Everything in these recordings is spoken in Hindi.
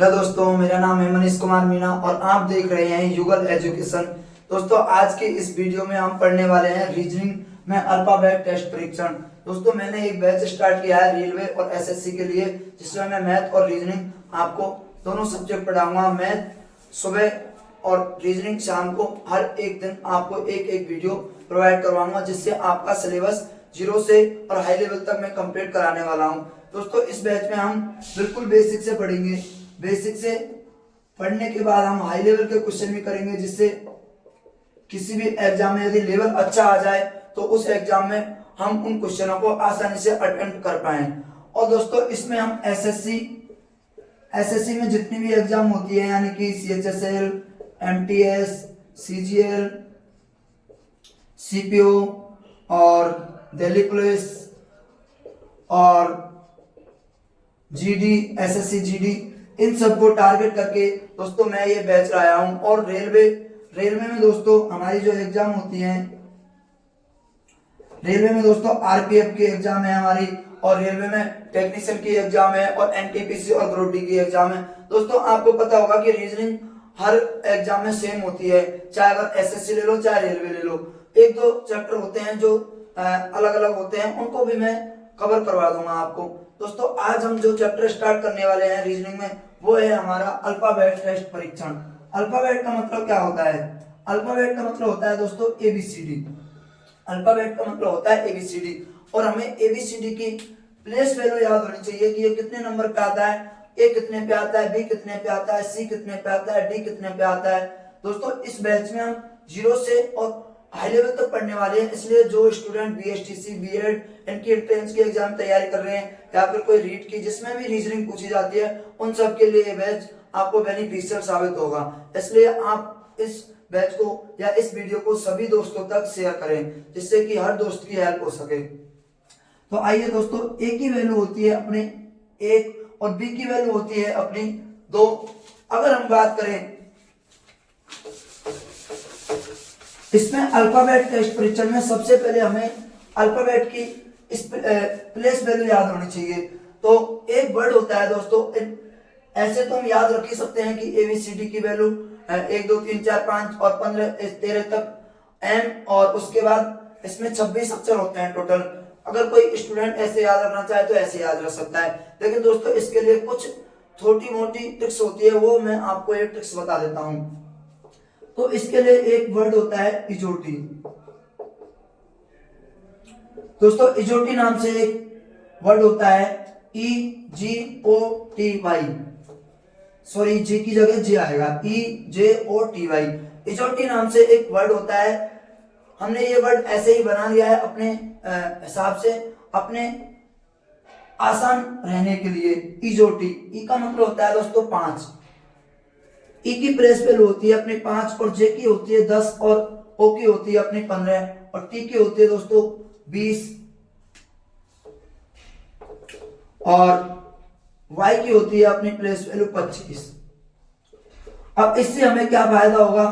हेलो दोस्तों, मेरा नाम है मनीष कुमार मीना और आप देख रहे हैं युगल एजुकेशन। दोस्तों, आज के इस वीडियो में हम पढ़ने वाले हैं रीजनिंग में अल्फाबेट टेस्ट परीक्षण। दोस्तों, मैंने एक बैच स्टार्ट किया है रेलवे और एसएससी के लिए, जिसमें मैं मैथ और रीजनिंग आपको दोनों सब्जेक्ट पढ़ाऊंगा। मैथ सुबह और रीजनिंग शाम को। हर एक दिन आपको एक एक वीडियो प्रोवाइड करवाऊंगा, जिससे आपका सिलेबस जीरो से और हाई लेवल तक मैं कंप्लीट कराने वाला हूं। दोस्तों, इस बैच में हम बिल्कुल बेसिक से पढ़ेंगे। बेसिक से पढ़ने के बाद हम हाई लेवल के क्वेश्चन भी करेंगे, जिससे किसी भी एग्जाम में यदि लेवल अच्छा आ जाए तो उस एग्जाम में हम उन क्वेश्चनों को आसानी से अटेम्प्ट कर पाए। और दोस्तों, इसमें हम एसएससी में जितनी भी एग्जाम होती है, यानी कि सीएचएसएल, एमटीएस, सीजीएल, सीपीओ और दिल्ली पुलिस और जीडी, एसएससी जीडी, इन सबको टारगेट करके दोस्तों मैं ये बैच लाया हूं। और रेलवे में दोस्तों हमारी जो एग्जाम होती है, रेलवे में दोस्तों आरपीएफ की एग्जाम है हमारी, और रेलवे में टेक्नीशियन की एग्जाम है, और एनटीपीसी और ग्रुप डी की एग्जाम है। दोस्तों, आपको पता होगा कि रीजनिंग हर एग्जाम में सेम होती है, चाहे अगर एसएससी ले लो चाहे रेलवे ले लो। एक दो चैप्टर होते हैं जो अलग अलग होते हैं, उनको भी मैं कवर करवा दूंगा आपको। दोस्तों, आज हम जो चैप्टर स्टार्ट करने वाले हैं रीजनिंग में, वो है हमारा अल्फाबेट टेस्ट परीक्षण। अल्फाबेट का मतलब क्या होता है? अल्फाबेट का मतलब होता है दोस्तों एबीसीडी। अल्फाबेट का मतलब होता है एबीसीडी, और हमें एबीसीडी की प्लेस वैल्यू याद होनी चाहिए कि ये कितने नंबर पे आता है, ए कितने पे आता है, बी कितने पे आता है, सी कितने पे आता है, डी कितने पे आता है। दोस्तों, इस बैच में हम जीरो से और हाई लेवल तक पढ़ने वाले हैं, इसलिए जो स्टूडेंट बीएसटीसी, बीएड, इनकी एंट्रेंस की एग्जाम तैयारी कर रहे हैं, या फिर कोई रीट की जिसमें भी रीजनिंग पूछी जाती है, उन सब के लिए ये बैच आपको बेनिफिशियल साबित होगा। इसलिए आप इस बैच को या इस वीडियो को सभी दोस्तों तक शेयर करें, जिससे कि हर दोस्त की हेल्प हो सके। तो आइए दोस्तों, ए की वैल्यू होती है अपने 1 और बी की वैल्यू होती है अपनी 2। अगर हम बात करें इसमें अल्फाबेट टेस्ट परीक्षण में, सबसे पहले हमें अल्फाबेट की इस प्लेस वैल्यू याद होनी चाहिए। तो एक वर्ड होता है दोस्तों, ऐसे तो हम याद रख ही सकते हैं कि एबीसीडी की वैल्यू 1 2 3 4 5 और 15 13 तक एम, और उसके बाद इसमें 26 अक्षर होते हैं टोटल। अगर कोई स्टूडेंट ऐसे याद रखना चाहे तो ऐसे याद रख सकता है, लेकिन दोस्तों इसके लिए कुछ छोटी मोटी ट्रिक्स होती है, वो मैं आपको एक ट्रिक्स बता देता हूं। तो इसके लिए एक वर्ड होता है इजोटी। दोस्तों, इजोटी नाम से एक वर्ड होता है, EJOTY, सॉरी जी की जगह जे आएगा, EJOTY। इजोटी नाम से एक वर्ड होता है। हमने ये वर्ड ऐसे ही बना लिया है अपने हिसाब से, अपने आसान रहने के लिए। इजोटी, ई का मतलब होता है दोस्तों 5। ई की प्लेस वैल्यू होती है अपनी 5, और जे की होती है 10, और ओ की होती है अपनी 15, और टी की होती है दोस्तों 20, और वाई की होती है अपनी प्लेस वैल्यू 25। अब इससे हमें क्या फायदा होगा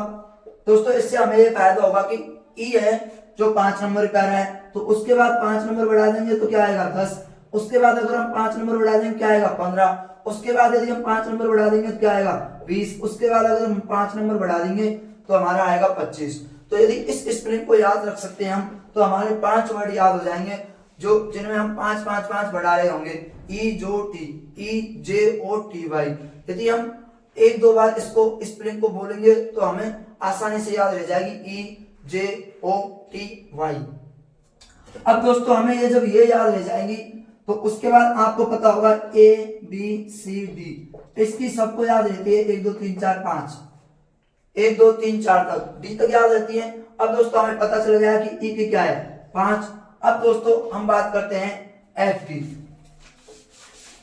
दोस्तों? इससे हमें ये फायदा होगा कि ई है जो 5 नंबर का है, तो उसके बाद 5 नंबर बढ़ा देंगे तो क्या आएगा 10, उसके बाद अगर हम 5 नंबर बढ़ा देंगे क्या आएगा 15, उसके बाद यदि हम 5 नंबर बढ़ा देंगे तो क्या आएगा 20, उसके बाद अगर हम 5 नंबर बढ़ा देंगे तो हमारा आएगा 25। तो यदि इस स्पेलिंग को याद रख सकते हैं हम, तो हमारे 5 वर्ड याद हो जाएंगे, जो जिनमें हम 5 5 5 बढ़ा रहे होंगे। EJOTY। यदि हम एक दो बार इसको स्पेलिंग को बोलेंगे तो हमें आसानी से याद रह जाएगी, EJOTY। अब दोस्तों, हमें ये जब ये याद रह जाएंगी, तो उसके बाद आपको पता होगा ABCD, इसकी सबको याद रहती है 1 2 3 4 5, 1 2 3 4 तक, डी तक याद रहती है। अब दोस्तों हमें पता चल गया कि ई की क्या है 5। अब दोस्तों हम बात करते हैं एफ की।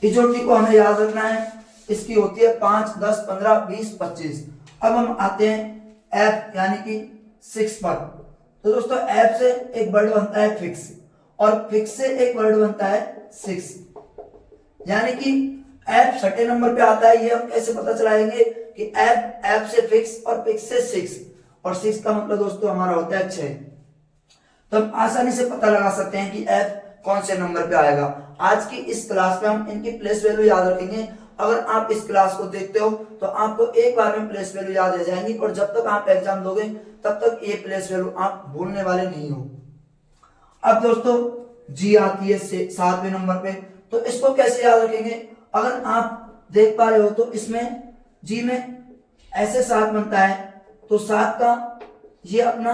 इजोटी को हमें याद रखना है, इसकी होती है 5 10 15 20 25। अब हम आते हैं एफ यानी कि 6 पर। तो दोस्तों, एफ से एक वर्ड बनता है फिक्स, और फिक्स से एक वर्ड बनता है 6, यानी कि एफ छठे नंबर पे आता है। ये हम कैसे पता चलाएंगे कि एफ से फिक्स और फिक्स से 6, और 6 का मतलब दोस्तों हमारा होता है 6। तो हम आसानी से पता लगा सकते हैं कि एफ कौन से नंबर पे आएगा। आज की इस क्लास में हम इनकी प्लेस वैल्यू याद रखेंगे अगर आप इस क्लास को देखते हो तो आपको एक बार में प्लेस वैल्यू याद रह जाएंगी, और जब तक आप एग्जाम दोगे तब तक ये प्लेस वैल्यू आप भूलने वाले नहीं हो। अब दोस्तों जी आती है 7वें नंबर पे, तो इसको कैसे याद रखेंगे? अगर आप देख पा रहे हो तो इसमें जी में ऐसे 7 बनता है, तो 7 का ये अपना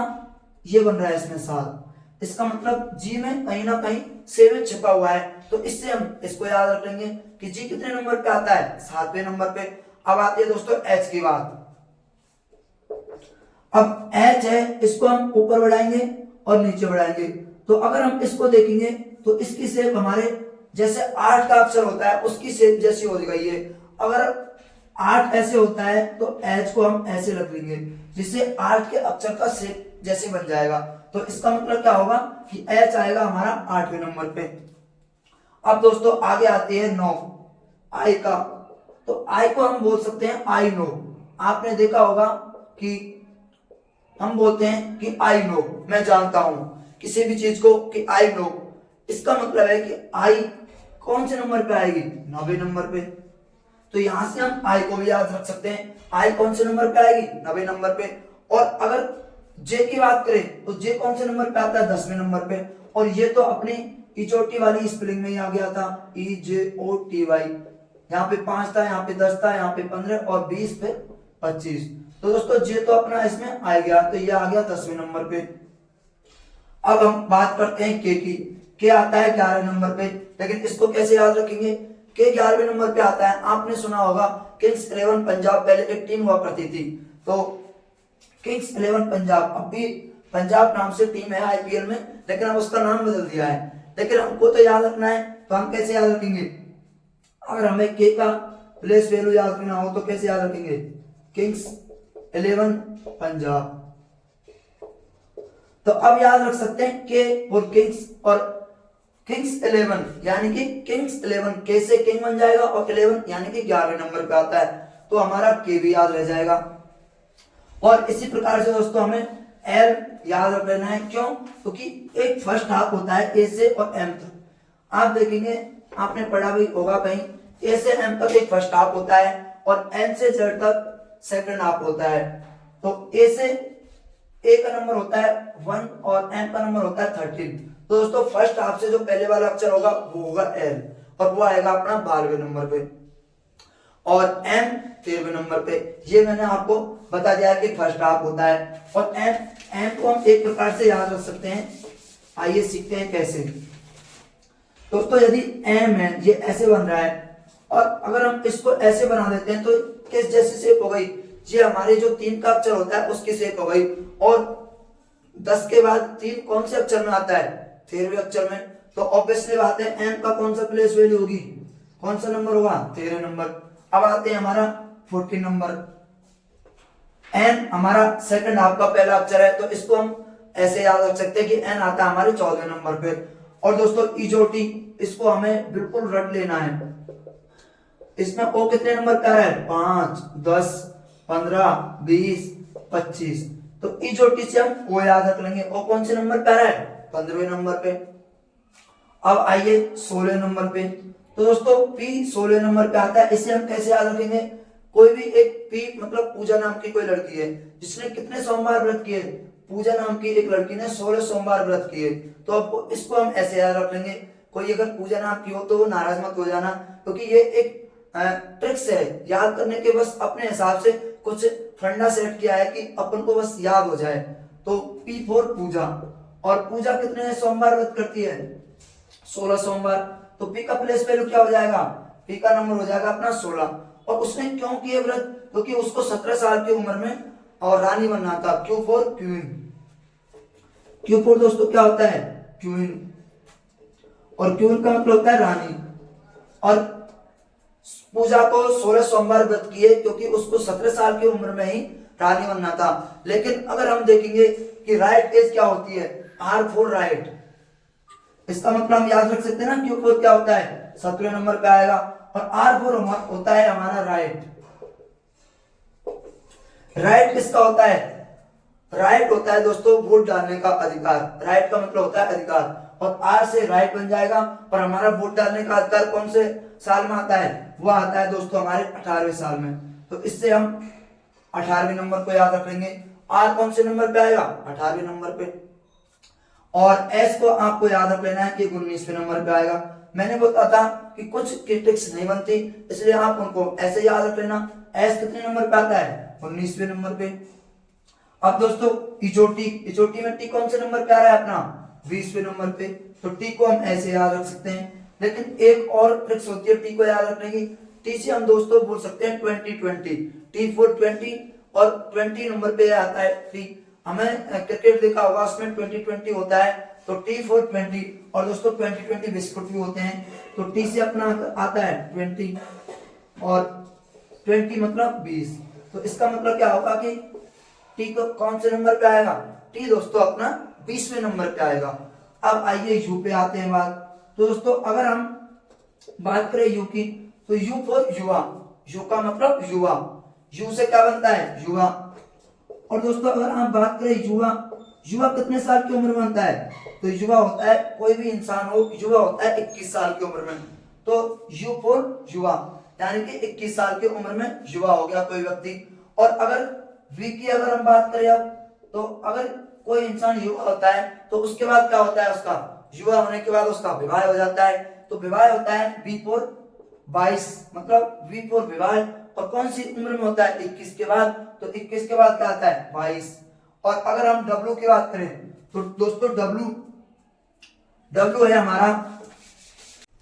ये बन रहा है इसमें 7, इसका मतलब जी में कहीं ना कहीं 7 छिपा हुआ है, तो इससे हम इसको याद रख लेंगे कि जी कितने नंबर पे आता है? 7वें नंबर पे। अब आती है दोस्तों एच की बात। अब एच है, इसको हम ऊपर बढ़ाएंगे और नीचे बढ़ाएंगे, तो अगर हम इसको देखेंगे तो इसकी शेप हमारे जैसे 8 का अक्षर होता है उसकी शेप जैसी हो गई है। अगर 8 ऐसे होता है तो एच को हम ऐसे रख लेंगे, जिससे 8 के अक्षर का शेप जैसे बन जाएगा, तो इसका मतलब क्या होगा कि एच आएगा हमारा 8वें नंबर पे। अब दोस्तों आगे आती है 9 आई का, तो आई को हम बोल सकते हैं आई नो। आपने देखा होगा कि हम बोलते हैं कि आई नो, मैं जानता हूं किसी भी चीज को कि आई नो, इसका मतलब है कि आई कौन से नंबर पे आएगी? 9वें नंबर पे। तो यहां से हम आई को भी याद रख सकते हैं, आई कौन से नंबर पे आएगी? 9वें नंबर पे। और अगर जे की बात करें तो जे कौन से नंबर पे आता है? 10वें नंबर पे। और ये तो अपनी इचोटी वाली स्पेलिंग में ही आ गया था, EJOTY। यहाँ पे 5 था, यहाँ पे 10 था, यहाँ पे 15 और 20 पे 25। तो दोस्तों जे तो अपना इसमें आ गया, तो ये आ गया 10वें नंबर पे। अब हम बात करते हैं के की। के आता है 11वें नंबर पे, लेकिन इसको कैसे याद रखेंगे? के 11वें नंबर पे आता है। आपने सुना होगा किंग्स 11 पंजाब पहले एक टीम हुआ करती थी, तो किंग्स 11 पंजाब, अब भी पंजाब नाम से टीम है IPL में, लेकिन अब उसका नाम बदल दिया है। लेकिन हमको तो याद रखना है, तो हम कैसे याद रखेंगे? अगर हमें के का प्लेस वैल्यू याद रखना हो तो कैसे याद रखेंगे? किंग्स 11 पंजाब। तो अब याद रख सकते हैं के और किंग्स, और किंग्स 11 यानी कि किंग्स 11 के से किंग बन जाएगा, और 11 यानी कि 11वें नंबर पे आता है, तो हमारा के भी याद रह जाएगा। और इसी प्रकार से दोस्तों हमें एल याद रख लेना है। क्यों? क्योंकि एक फर्स्ट हाफ होता है ए से और एम तक। आप देखेंगे, आपने पढ़ा भी होगा कहीं, ए से एम तक एक फर्स्ट हाफ होता है और एन से जेड तक सेकंड हाफ होता है। तो ए से ए का नंबर होता है 1 और एम का नंबर होता है 13। तो दोस्तों फर्स्ट हाफ से जो पहले वाला अक्षर होगा वो होगा एल, और वो आएगा अपना 12वें नंबर पे, और एम 13वें नंबर पे। ये मैंने आपको बता दिया कि फर्स्ट हाफ होता है। और एम को हम एक प्रकार से याद रख सकते हैं, आइए सीखते हैं कैसे। दोस्तों यदि एम है, ये ऐसे बन रहा है, और अगर हम इसको ऐसे बना देते हैं तो किस जैसी शेप हो गई? ये हमारे जो 3 का अक्षर होता है उसकी शेप हो गई। और 10 के बाद 3 कौन से अक्षर में आता है? 13वें अक्षर में। तो ऑब्वियसली बात है एम का कौन सा प्लेस वैल्यू होगी? कौन सा नंबर होगा? 13 नंबर। अब आते हैं हमारा 14 नंबर। एन हमारा सेकंड हाफ का पहला अक्षर है, तो इसको हम ऐसे याद रख सकते हैं कि एन आता है हमारे 14वें नंबर पे। और दोस्तों इजोटी, इसको हमें बिल्कुल रट लेना है। इसमें ओ कितने नंबर का है? 5, 10, 15, 20, 25। तो इजोटी से हम ओ याद रख लेंगे। ओ कौन से नंबर पर है? 15वें नंबर पे। अब आइए 16 नंबर पे। तो दोस्तों पी 16 नंबर पे आता है, इसे हम कैसे याद रखेंगे? कोई भी एक पी मतलब पूजा नाम की कोई लड़की है जिसने कितने सोमवार व्रत किए? पूजा नाम की एक लड़की ने 16 सोमवार व्रत किए, तो अब इसको हम ऐसे याद रख लेंगे। कोई अगर पूजा नाम की हो तो वो नाराज मत हो जाना, क्योंकि ये एक ट्रिक्स है याद करने के, बस अपने हिसाब से कुछ फंडा सेट किया है कि अपन को बस याद हो जाए। तो पी फॉर पूजा, और पूजा कितने सोमवार व्रत करती है? 16 सोमवार। तो पी का प्लेस वैल्यू क्या हो जाएगा? पी का नंबर हो जाएगा अपना 16। और उसने क्यों किए व्रत? क्योंकि उसको 17 साल की उम्र में और रानी बनना था। Q for queen. Q for दोस्तों क्या होता है? क्वीन, और क्वीन का मतलब होता है रानी। और पूजा को 16 सोमवार व्रत किए क्योंकि उसको 17 साल की उम्र में ही रानी बनना था। लेकिन अगर हम देखेंगे कि राइट एज क्या होती है? R for right. इसका मतलब हम याद रख सकते हैं ना, क्यू फॉर क्या होता है? 17 नंबर पे आएगा, और आर फॉर होता है हमारा राइट। राइट किसका होता है? राइट होता है दोस्तों वोट डालने का अधिकार। राइट का मतलब होता है अधिकार, और आर से राइट बन जाएगा, और हमारा वोट डालने का अधिकार कौन से साल में आता है, वो आता है दोस्तों हमारे 18वें साल में। तो इससे हम 18वें नंबर को याद रखेंगे। आर कौन से नंबर पे आएगा? 18वें नंबर पे। और एस को आपको याद रख लेना है कि 19वें नंबर पे आएगा। मैंने बोला था कि कुछ की ट्रिक्स नहीं बनती, इसलिए आप उनको ऐसे याद रख लेना। एस कितने नंबर पे आता है? 19वें नंबर पे। अब दोस्तों इचोटी, इचोटी में टी कौन से नंबर पे आ रहा है अपना? 20वें नंबर पे। तो टी को हम ऐसे याद रख सकते हैं। लेकिन एक और ट्रिक्स होती है टी को याद रखने की। टी से हम दोस्तों बोल सकते हैं 2020, टी फॉर 20, और 20 नंबर पे आता है टी। हमें क्रिकेट देखा होगा, उसमें 2020 होता है, तो टी फॉर 20। और दोस्तों 2020 बिस्कुट भी होते हैं, तो टी से अपना आता है 20, और 20 मतलब 20। तो इसका मतलब क्या होगा कि टी को कौन से नंबर पे आएगा? टी दोस्तों अपना 20वें नंबर पे आएगा। अब आइए यू पे आते हैं बात। तो दोस्तों अगर हम बात करें यू की, तो यू फॉर युवा, यू का मतलब युवा, यू से क्या बनता है? युवा। और दोस्तों अगर आप बात करें युवा, युवा कितने साल की उम्र में बनता है? तो युवा होता है, कोई भी इंसान हो, युवा होता है 21 साल की उम्र में। तो यू फॉर युवा, यानी कि 21 साल की उम्र में युवा हो गया कोई व्यक्ति। और अगर वी की अगर हम बात करें अब, तो अगर कोई इंसान युवा होता है तो उसके बाद क्या होता है? उसका युवा होने के बाद उसका विवाह हो जाता है। तो विवाह होता है वी फॉर 22, मतलब वी फॉर विवाह। और कौन सी उम्र में होता है? 21 के बाद। तो 21 के बाद क्या आता है? 22। और अगर हम डब्ल्यू की बात करें, तो दोस्तों डब्ल्यू, डब्ल्यू है हमारा,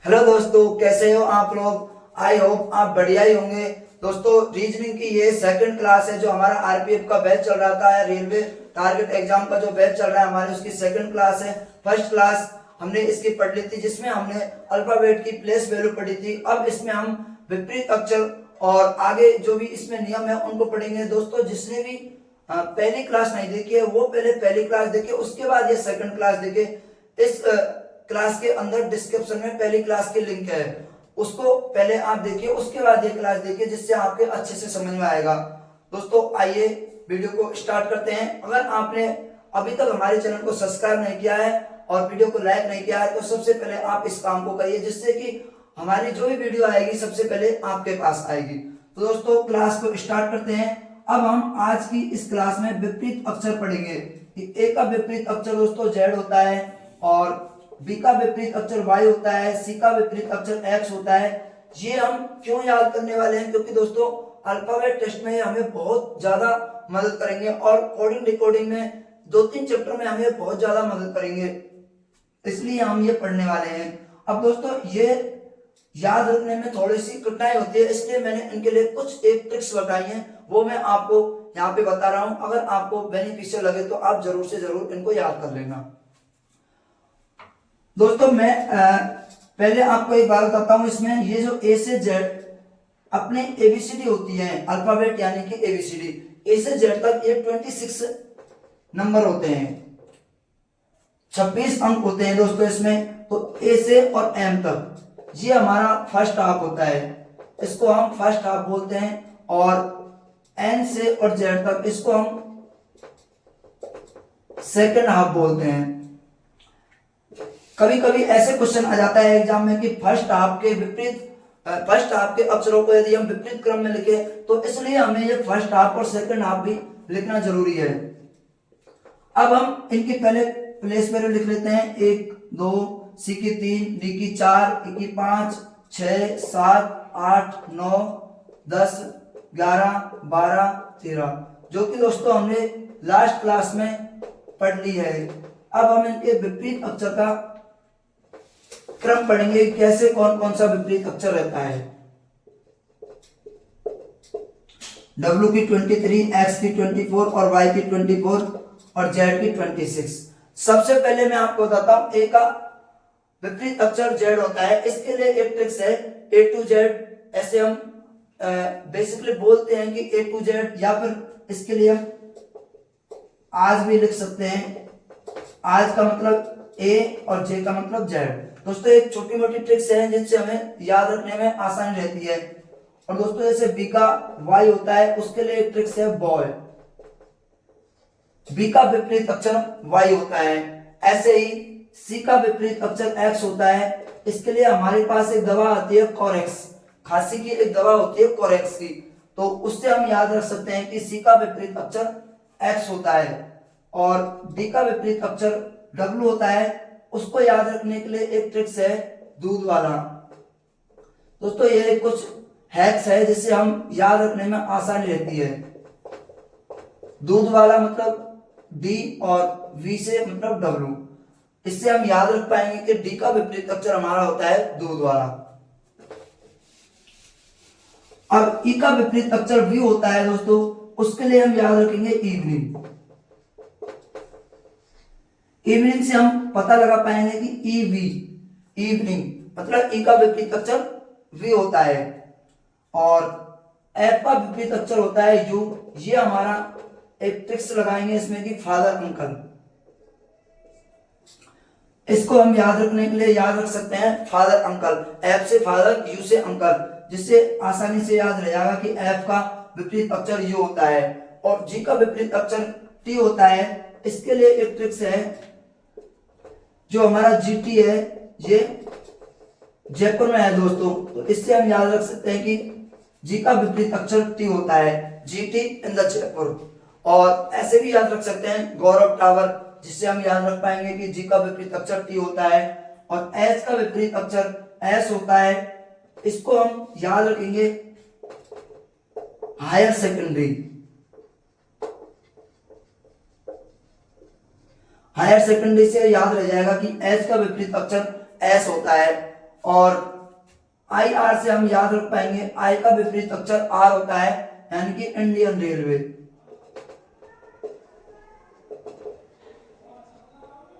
हेलो दोस्तों कैसे हो आप लोग? आई होप आप बढ़िया ही होंगे। दोस्तों रीजनिंग की ये सेकंड क्लास है, जो हमारा आरपीएफ का बैच चल रहा था, रेलवे टारगेट एग्जाम का जो बैच चल रहा है हमारे, उसकी सेकंड क्लास है। फर्स्ट क्लास हमने इसकी पढ़ ली थी, जिसमें हमने अल्फाबेट की प्लेस वैल्यू पढ़ी थी। अब इसमें हम विपरीत अक्षर और आगे जो भी इसमें नियम है उनको पढ़ेंगे। दोस्तों जिसने भी पहली क्लास नहीं देखी है वो पहले पहली क्लास देखे, उसके बाद ये सेकंड क्लास देखे। इस क्लास के अंदर डिस्क्रिप्शन में पहली क्लास की लिंक है, उसको पहले आप देखिए, उसके बाद ये क्लास देखिए, जिससे आपके अच्छे से समझ में आएगा। दोस्तों आइए वीडियो को स्टार्ट करते हैं। अगर आपने अभी तक हमारे चैनल को सब्सक्राइब नहीं किया है और वीडियो को लाइक नहीं किया है, तो सबसे पहले आप इस काम को करिए, जिससे कि हमारी जो भी वीडियो आएगी सबसे पहले आपके पास आएगी। तो दोस्तों क्लास को स्टार्ट करते हैं। अब हम आज की इस क्लास में विपरीत अक्षर पढ़ेंगे। ए का विपरीत अक्षर दोस्तों जेड होता है, और बी का विपरीत अक्षर वाई होता है, सी का विपरीत अक्षर एक्स होता है। ये हम क्यों याद करने वाले हैं? क्योंकि दोस्तों अल्फाबेट टेस्ट में हमें बहुत ज्यादा मदद करेंगे, और कोडिंग डिकोडिंग में 2-3 चैप्टर में हमें बहुत ज्यादा मदद करेंगे, इसलिए हम ये पढ़ने वाले हैं। अब दोस्तों ये याद रखने में थोड़ी सी कठिनाई होती है, इसलिए मैंने इनके लिए कुछ एक ट्रिक्स बताई हैं, वो मैं आपको यहाँ पे बता रहा हूँ। अगर आपको बेनिफिशियल लगे तो आप जरूर से जरूर इनको याद कर लेना। दोस्तों मैं पहले आपको एक बात बताता हूं, इसमें ये जो ए से जेड अपने एबीसीडी होती है, अल्फाबेट यानी कि एबीसीडी, ए से जेड तक ये 26 नंबर होते हैं, 26 अंक होते हैं दोस्तों इसमें। तो ए से और एम तक ये हमारा फर्स्ट हाफ होता है, इसको हम फर्स्ट हाफ बोलते हैं। और एन से और जेड तक इसको हम सेकंड हाफ बोलते हैं। कभी कभी ऐसे क्वेश्चन आ जाता है एग्जाम में कि फर्स्ट हाफ के विपरीत, फर्स्ट हाफ के अक्षरों को यदि हम विपरीत क्रम में लिखे, तो इसलिए हमें ये फर्स्ट हाफ और सेकंड हाफ भी लिखना जरूरी है। अब हम इनकी पहले प्लेस वैल्यू लिख लेते हैं। 1, 2, सी की 3, डी की 4, ई की 5, 6, 7, 8, 9, 10, 11, 12, 13, जो कि दोस्तों हमने लास्ट क्लास में पढ़ ली है। अब हम इनके विपरीत अक्षर का क्रम पढ़ेंगे, कैसे कौन कौन सा विपरीत अक्षर रहता है। W की 23, X की 24 और Y की 24 और Z की 26। सबसे पहले मैं आपको बताता हूं ए का विपरीत अक्षर Z होता है। इसके लिए एक ट्रिक्स है, A to Z, ऐसे हम बेसिकली बोलते हैं कि A to Z, या फिर इसके लिए हम आज भी लिख सकते हैं। आज का मतलब A और J का मतलब Z। दोस्तों एक छोटी मोटी ट्रिक्स है जिनसे हमें याद रखने में आसानी रहती है। और दोस्तों जैसे बी का वाई होता है, उसके लिए एक ट्रिक्स है बॉय, बी का विपरीत अक्षर वाई होता है। ऐसे ही सी का विपरीत अक्षर एक्स होता है, इसके लिए हमारे पास एक दवा आती है कोरेक्स, खांसी की एक दवा होती है कोरेक्स की, तो उससे हम याद रख सकते हैं कि सी का विपरीत अक्षर एक्स होता है और डी का विपरीत अक्षर डब्ल्यू होता है। उसको याद रखने के लिए एक ट्रिक्स है दूध वाला। दोस्तों ये कुछ हैक्स है जिससे हम याद रखने में आसानी रहती है। दूध वाला मतलब डी और वी से मतलब डब्ल्यू, इससे हम याद रख पाएंगे कि डी का विपरीत अक्षर हमारा होता है दूध वाला। अब ई का विपरीत अक्षर वी होता है दोस्तों, उसके लिए हम याद रखेंगे इवनिंग। इवनिंग से हम पता लगा पाएंगे कि ई वी इवनिंग मतलब ई का विपरीत अक्षर वी होता है और एफ का विपरीत अक्षर होता है यू। ये हमारा एक ट्रिक्स लगाएंगे इसमें कि फादर अंकल, इसको हम याद रखने के लिए याद रख सकते हैं फादर अंकल, एफ से फादर यू से अंकल, जिससे आसानी से याद रह जाएगा कि एफ का विपरीत अक्षर यू होता है और जी का विपरीत अक्षर टी होता है। इसके लिए एक ट्रिक्स है, जो हमारा जीटी है ये जयपुर में है दोस्तों, तो इससे हम याद रख सकते हैं कि जी का विपरीत अक्षर टी होता है, जीटी इन द जयपुर। और ऐसे भी याद रख सकते हैं गौरव टावर, जिससे हम याद रख पाएंगे कि जी का विपरीत अक्षर टी होता है और एच का विपरीत अक्षर एस होता है। इसको हम याद रखेंगे हायर सेकेंडरी। हायर सेकेंडरी से याद रह जाएगा कि एच का विपरीत अक्षर एस होता है और आई आर से हम याद रख पाएंगे आई का विपरीत अक्षर आर होता है, यानी कि इंडियन रेलवे।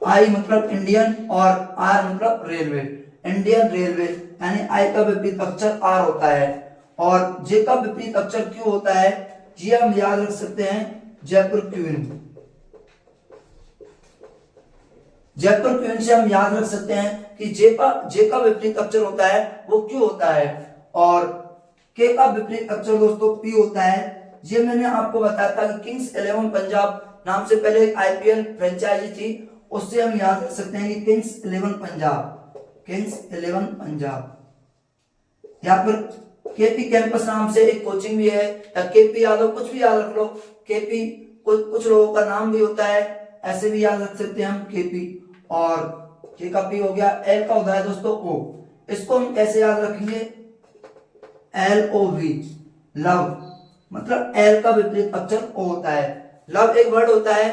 आई मतलब इंडियन और आर मतलब रेलवे, इंडियन रेलवे यानी आई का विपरीत अक्षर आर होता है और जे का विपरीत अक्षर क्यू होता है। ये हम याद रख सकते हैं जयपुर क्वीन। जयपुर क्वीन से हम याद रख सकते हैं कि जे का विपरीत अक्षर होता है वो क्यू होता है और के का विपरीत अक्षर दोस्तों पी होता है। ये मैंने आपको बताया था कि किंग्स 11 पंजाब नाम से पहले एक आईपीएल फ्रेंचाइजी थी, उससे हम याद रख सकते हैं कि किंग्स 11 पंजाब, किंग्स 11 पंजाब। यहाँ पर केपी कैंपस नाम से एक कोचिंग भी है, या केपी यादव, कुछ भी याद रख लो। केपी कुछ लोगों का नाम भी होता है, ऐसे भी याद रख सकते हैं हम केपी। और के का पी हो गया, एल का होता है दोस्तों ओ, इसको हम कैसे याद रखेंगे, एल ओ वी, लव, मतलब एल का विपरीत अक्षर ओ होता है। लव एक वर्ड होता है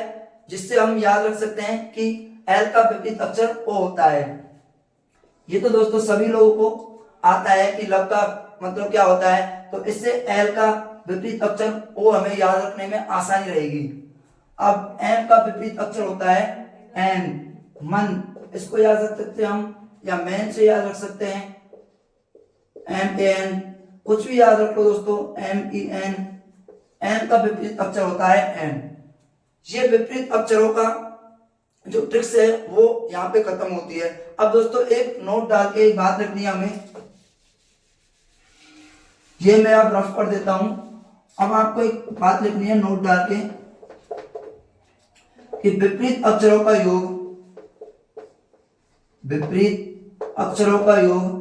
जिससे हम याद रख सकते हैं कि एल का विपरीत अक्षर ओ होता है। ये तो दोस्तों सभी लोगों को आता है कि लव का मतलब क्या होता है, तो इससे एल का विपरीत अक्षर ओ हमें याद रखने में आसानी रहेगी। अब एम का विपरीत अक्षर होता है एन, मन, इसको याद रख सकते हैं हम, या मैन से याद रख सकते हैं एम ए एन, कुछ भी याद रख लो दोस्तों, एम ई एन। एम का विपरीत अक्षर होता है एन। ये विपरीत अक्षरों का जो ट्रिक्स है वो यहाँ पे खत्म होती है। अब दोस्तों एक नोट डाल के एक बात रखनी है हमें, ये मैं अब रफ कर देता हूं। अब आपको एक बात लिखनी है नोट डाल के कि विपरीत अक्षरों का योग, विपरीत अक्षरों का योग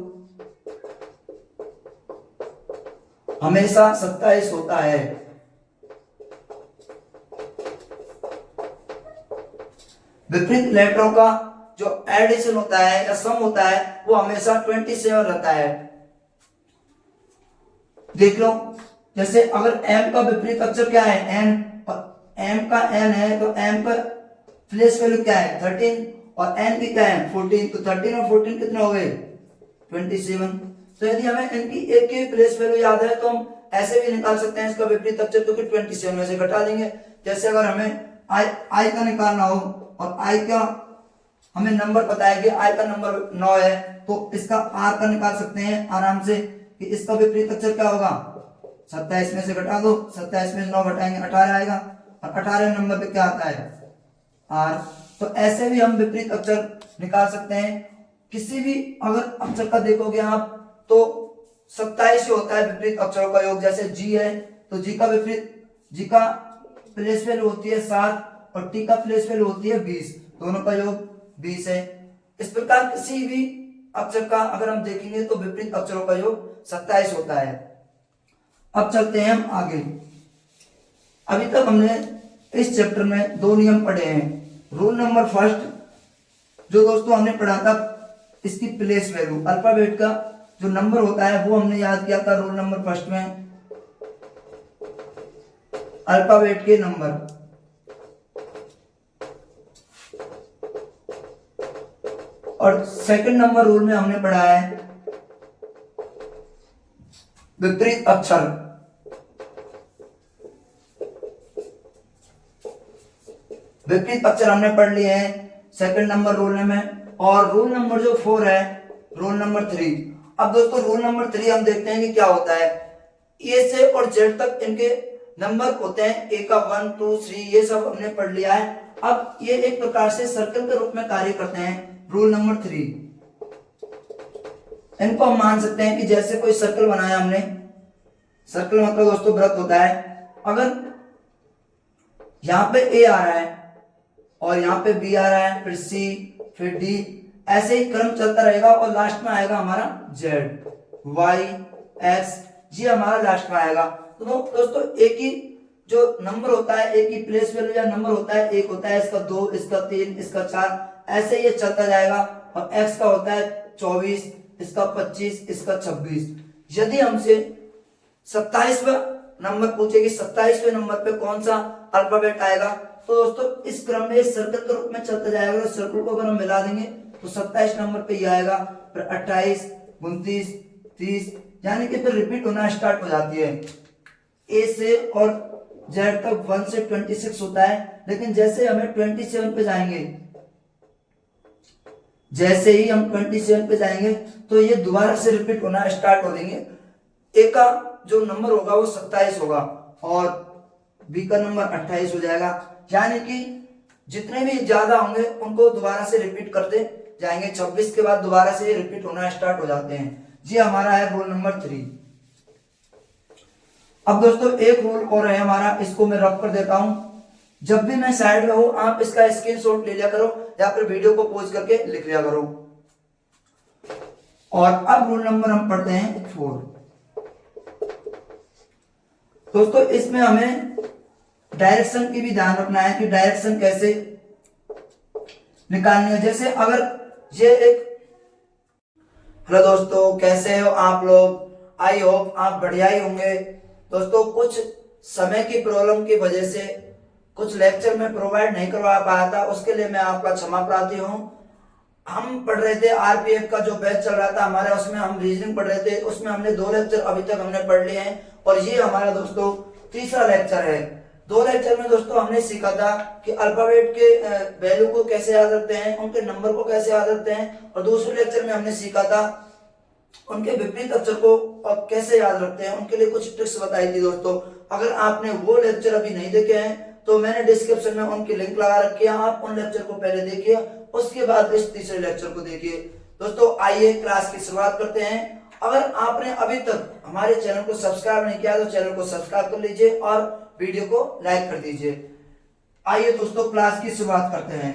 हमेशा 27 होता है। विपरीत लेटरों का जो एडिशन होता है या सम होता है वो हमेशा 27 रहता है। देख लो, जैसे अगर m का विपरीत अक्षर क्या है, n, m का n है तो m का प्लेस वैल्यू क्या है 13 और n की क्या है 14, तो 13 और 14 कितने हो गए 27। तो यदि हमें n की एक की प्लेस वैल्यू याद है तो हम ऐसे भी निकाल सकते हैं इसका विपरीत अक्षर, क्योंकि 27 में से घटा देंगे। जैसे अगर हमें i का निकालना हो और i का हमें नंबर पता है कि i का नंबर 9 है, तो इसका r का निकाल सकते हैं आराम से कि इसका विपरीत अक्षर क्या होगा 27 में से घटा दो, 27 में 9 घटाएंगे 18 आएगा और 18 नंबर पे क्या आता है r। तो ऐसे भी हम विपरीत अक्षर निकाल सकते हैं। किसी भी अगर अक्षर का देखोगे आप तो 27 होता है विपरीत अक्षरों का योग। जैसे जी है तो जी का विपरीत, जी का प्लेस वैल्यू होती है 7 और टी का प्लेस वैल्यू होती है 20, दोनों का योग 20 है। इस प्रकार किसी भी अक्षर का अगर हम देखेंगे तो विपरीत अक्षरों का योग 27 होता है। अब चलते हैं हम आगे। अभी तक हमने इस चैप्टर में 2 नियम पढ़े हैं। रूल नंबर फर्स्ट जो दोस्तों हमने पढ़ा था, इसकी प्लेस वैल्यू, अल्फाबेट का जो नंबर होता है वो हमने याद किया था रूल नंबर फर्स्ट में, अल्फाबेट के नंबर। और सेकंड नंबर रूल में हमने पढ़ा है विपरीत अक्षर। विपरीत अक्षर हमने पढ़ लिए हैं सेकंड नंबर रूल में। और रूल नंबर जो 4 है, रूल नंबर 3। अब दोस्तों रूल नंबर 3 हम देखते हैं कि क्या होता है। ए से और जेड तक इनके नंबर होते हैं, ए का 1 2 3, ये सब हमने पढ़ लिया है। अब ये एक प्रकार से सर्कल के रूप में कार्य करते हैं। रूल नंबर 3, इनको हम मान सकते हैं कि जैसे कोई सर्कल बनाया हमने, सर्कल मतलब दोस्तों वृत्त होता है। अगर यहाँ पे ए आ रहा है और यहाँ पे बी आ रहा है, फिर सी, फिर डी, ऐसे ही क्रम चलता रहेगा और लास्ट में आएगा हमारा जेड, वाई, एक्स, ये हमारा लास्ट में आएगा। तो दोस्तों एक ही जो नंबर होता है, एक ही प्लेस वैल्यू या नंबर होता है, एक होता है इसका 2, इसका 3, इसका 4, ऐसे ये चलता जाएगा। और एक्स का होता है 24, इसका 25, इसका 26। यदि हमसे 27वां नंबर पूछे कि 27वें नंबर पे कौन सा अल्फाबेट आएगा, तो दोस्तों इस क्रम में सर्कल के रूप में चलता जाएगा। तो सर्कल को अगर हम मिला देंगे तो 27 नंबर पे ये आएगा, फिर 28, 29, 30, यानी कि फिर रिपीट होना स्टार्ट हो जाती है। ए से और जेड तक 1 से 26 होता है, लेकिन जैसे हमें 27 पे जाएंगे, जैसे ही हम 27 पे जाएंगे तो ये दोबारा से रिपीट होना स्टार्ट हो देंगे। ए का जो नंबर होगा वो 27 होगा और बी का नंबर 28 हो जाएगा, यानी कि जितने भी ज्यादा होंगे उनको दोबारा से रिपीट करते जाएंगे। 26 के बाद दोबारा से रिपीट होना स्टार्ट हो जाते हैं। ये हमारा है रूल नंबर 3। अब दोस्तों एक रूल और है हमारा, इसको मैं रफ कर देता हूं। जब भी मैं साइड में हूं आप इसका स्क्रीनशॉट ले लिया करो या फिर वीडियो को पॉज करके लिख लिया करो। और अब रूल नंबर हम पढ़ते हैं 4। दोस्तों इसमें हमें डायरेक्शन की भी ध्यान रखना है कि डायरेक्शन कैसे निकालनी है। जैसे अगर ये एक, हेलो दोस्तों कैसे हो आप लोग, आई होप आप बढ़िया ही होंगे। दोस्तों कुछ समय की प्रॉब्लम की वजह से कुछ लेक्चर में प्रोवाइड नहीं करवा पाया था, उसके लिए मैं आपका क्षमा प्रार्थी हूँ। हम पढ़ रहे थे आरपीएफ का जो बैच चल रहा था हमारे, उसमें हम रीजनिंग पढ़ रहे थे। उसमें हमने 2 लेक्चर अभी तक हमने पढ़ लिए हैं और ये हमारा दोस्तों तीसरा लेक्चर है। 2 लेक्चर में दोस्तों हमने सीखा था कि अल्फाबेट के वैल्यू को कैसे याद रखते हैं, उनके नंबर को कैसे याद रखते हैं। और दूसरे लेक्चर में हमने सीखा था उनके विपरीत अक्षर को और कैसे याद रखते हैं, उनके लिए कुछ ट्रिक्स बताई थी। दोस्तों अगर आपने वो लेक्चर अभी नहीं देखे हैं तो मैंने डिस्क्रिप्शन में उनकी लिंक लगा रखी है, आप उन लेक्चर को पहले देखिए, उसके बाद इस तीसरे लेक्चर को देखिए। दोस्तों आइए क्लास की शुरुआत करते हैं। अगर आपने अभी तक हमारे चैनल को सब्सक्राइब नहीं किया तो चैनल को सब्सक्राइब कर लीजिए और वीडियो को लाइक कर दीजिए। आइए दोस्तों क्लास की शुरुआत करते हैं।